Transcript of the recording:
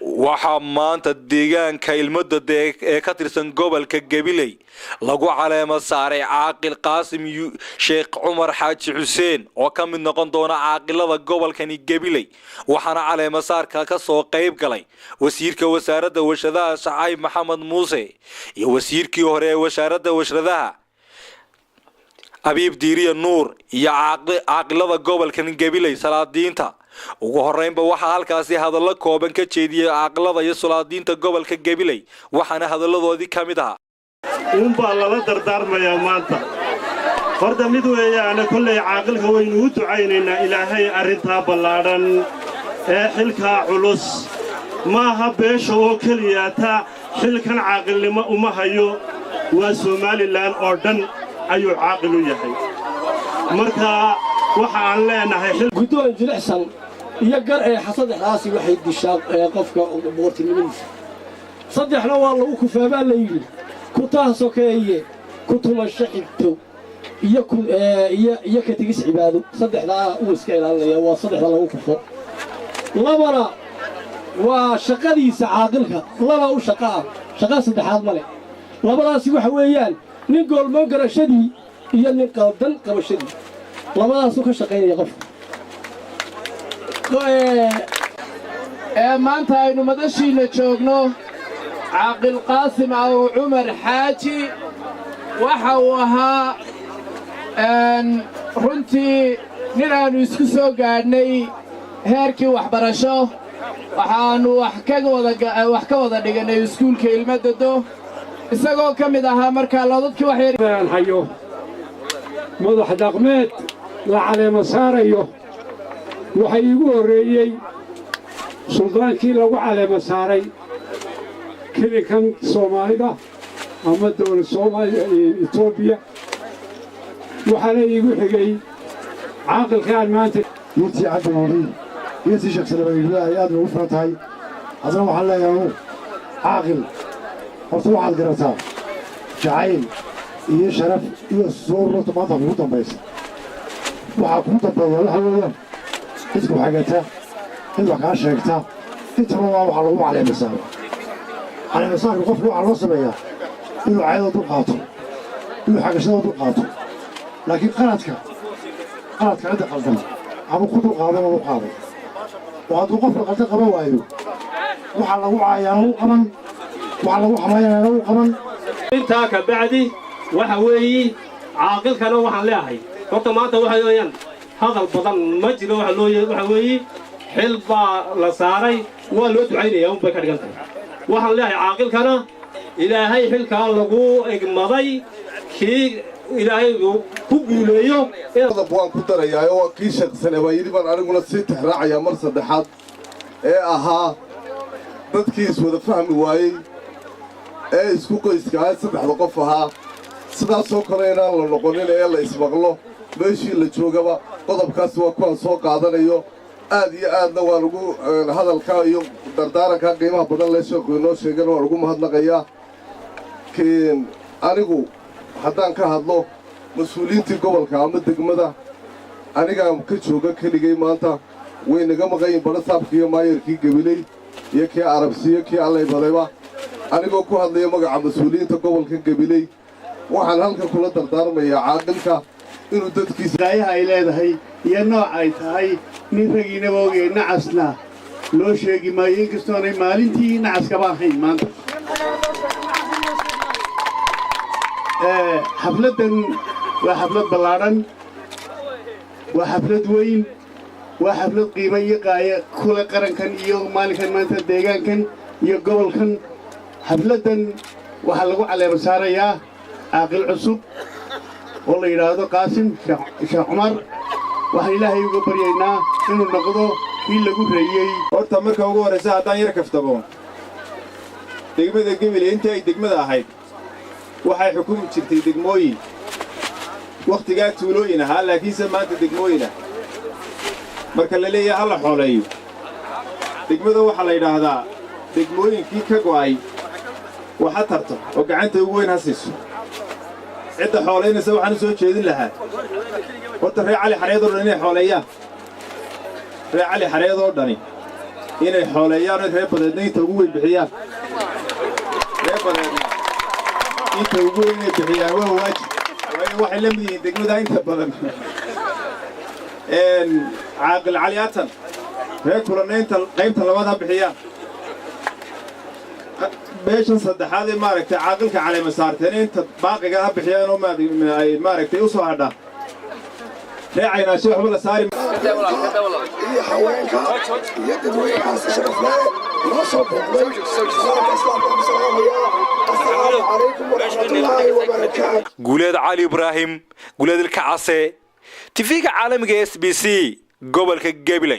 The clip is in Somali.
waxaa maanta deegaanka ilmada ee ka tirsan gobolka Gabiley lagu caleema saaray caaqil Qaasim Sheekh Cumar Xaaji Xuseen oo ka mid noqon doona caaqilada gobolkani Gabiley waxaana caleema saarka ka soo qayb galay wasiirka wasaaradda warshadaha Shacayb Maxamed Muuse iyo wasiirkii hore ee wasaaradda warshadaha Abiib Diiriye Nuur iyo caaqilada gobolkani Gabiley salaadiinta ugu horeynba waxa halkaasi hadallo kooban ka jeediyay caaqilada iyo salaadiinta gobolka Gabiley waxaana hadalladoodii kamid ah baa lala dardaarmayaa maanta horta mid weeyaan kullay caaqilka waynu u ducaynaynaa ilaahay arinta ballaaran ee xilka culus maaha beesha oo kaliya ta xilkan caaqilnimo uma hayo waa Soomaaliland oo dhan ayuu caaqil u yahay marka waxa aan leenahay xil guddoon jilicsan iyo gar ee xasadxaasi waxay dishaa qofka boortinimadiisa saddexna waa lagu kufaamaa la yiri ku taasokeeye ku tumasho xigto iyo ka tigis cibaado saddexda uu iska ilaalinaya waa saddexda lagu kufo labana waa shaqadiisa caaqilka laba u shaqa saddexaad male labadaasi waxa weeyaan nin goolmoon garashadii iyo nin qaldan qabashadii labadaas ka shaqeynaya qofka maanta aynu madashiina joogno caaqil Qaasim Cumar Xaaji waxa uu ahaa runtii nin aanu isku soo gaadhnay heerkii waxbarasho waxaanu wax ka wada dhiganay iskuulka Ilmadado isagoo ka mid ahaa markaa dadkii wax yar hayo madax dhaqameed la caleema saarayo waxa iigu horeeyay suldaankii lagu caleema saaray kilikan Soomaalida ama dowladda Soomaaliya Itoobiya waxaana iigu xigay caaqilkaan maanta intii cadawri intii shakhsiyadeed aad ugu furtahay hadana waxaan leeyahay caaqil horta waxaad garataa jacayl iyo sharaf iyo suurto maanta ugu dambaysa waxa ku dambeeya waxa weeyaan isku xagata in wax ka sheegta inta waxa lagu caleemasaa caleemasaa qofku waxa loo sameeyaa inuu caado u qaato inuu xagashada u qaato laakiin qaladka inta qaldan ama ku qaadan oo qaadan waxa uu qofka qaldan qaban waayo waxa lagu caayaan uu qaban waxa lagu xamaynaa uu qaban inta ka bacdi waxa weeyi caaqilkana waxaan leeyahay horta maanta waxa weeyaan hadal badan ma jiro waxa weeyi xil baa la saaray waa loo ducaynayaa un bay ka dhigan tahay waxaan leeyahay caaqilkana ilaahay xilka lagu egmaday kii ilaahay ku guuleeyo waan ku darayaa oo kii shaqsan waa yiri baan aniguna si tixraacaya mar saddexaad ee ahaa dadkii iswada fahmi waayay ee isku qoyska saddexda qof ahaa sidaasoo kale inaan la noqonin ee la ismaqlo meeshii la joogaba qodobkaas waa kuwaan soo qaadanayo aad iyo aadna waa lagu hadalka iyo dardaaranka qiimaha badan lee sheekhu inoo sheegan waa lagu mahadnaqayaa anigu haddaan ka hadlo mas-uuliyiintii gobolka ama degmada anigaa ka jooga keligay maanta way naga maqayin barasaabkii iyo maayarkii Gabiley iyo kii Arabsiyo kii Allay badayba anigoo ku hadlaya magaca mas-uuliyiinta gobolka Gabiley waxaan halka kula dardaarmayaa caaqilka inuu dadkiisa daayaha ay leedahay iyo nooc ay tahay nin ragiinaba ogay nacasna loo sheegi maayo inkastoo aanay maalintii nacaskaba ahayn maanta xafladan waa xaflad ballaaran waa xaflad weyn waa xaflad qiimo iyo qaaya kule qarankan iyo maalinkan maanta deegaankan iyo gobolkan xafladan waxaa lagu caleema saarayaa caaqil cusub oo la yidhaahdo Qaasim Sheekh Cumar waxaan ilaahay uga baryaynaa inuu noqdo kii lagu reeyay horta marka ugu horeysa haddaan yar kaftabo degmada Gabiley intii ay degmada ahayd waxay xukumi jirtay degmooyin waqtigaa tuulooyin ahaa laakiinse maanta degmooyin ah marka la leeyahay hal xooleeyo degmada waxaa la yidhaahdaa degmooyinkii ka go'ay waxa tarto oo gacanta ugu weyn ha siiso cidda xooleynaysa waxaan soo jeedin lahaa horta reer Cali Xareed oo dhan inay xooleeyaan reer Cali Xareed oo dhani inay xooleeyaan oo reer badeedna inta ugu weyn bixiyaan reer badeedna inta ugu weyn inay bixiyaan waa waajib waayo waxay la mid yihiin degmada inta badan caaqil cali atan reer kulanaynta qaybta labaad ha bixiyaan beeshan saddexaad ee maaragtay caaqilka caleema saarteen inta baaqiga ha bixiyaan oo ay maaragtay u soo hadhaan reecaynaashi waxba la saari iyo haweenka iyo dadweynahaas sharafle noo soo booqday assalaamu calaykum waraxmatullaahi wabarakaatu guuleed cali ibraahim guuleed ilka case tifiga caalamiga SBC gobolka Gabiley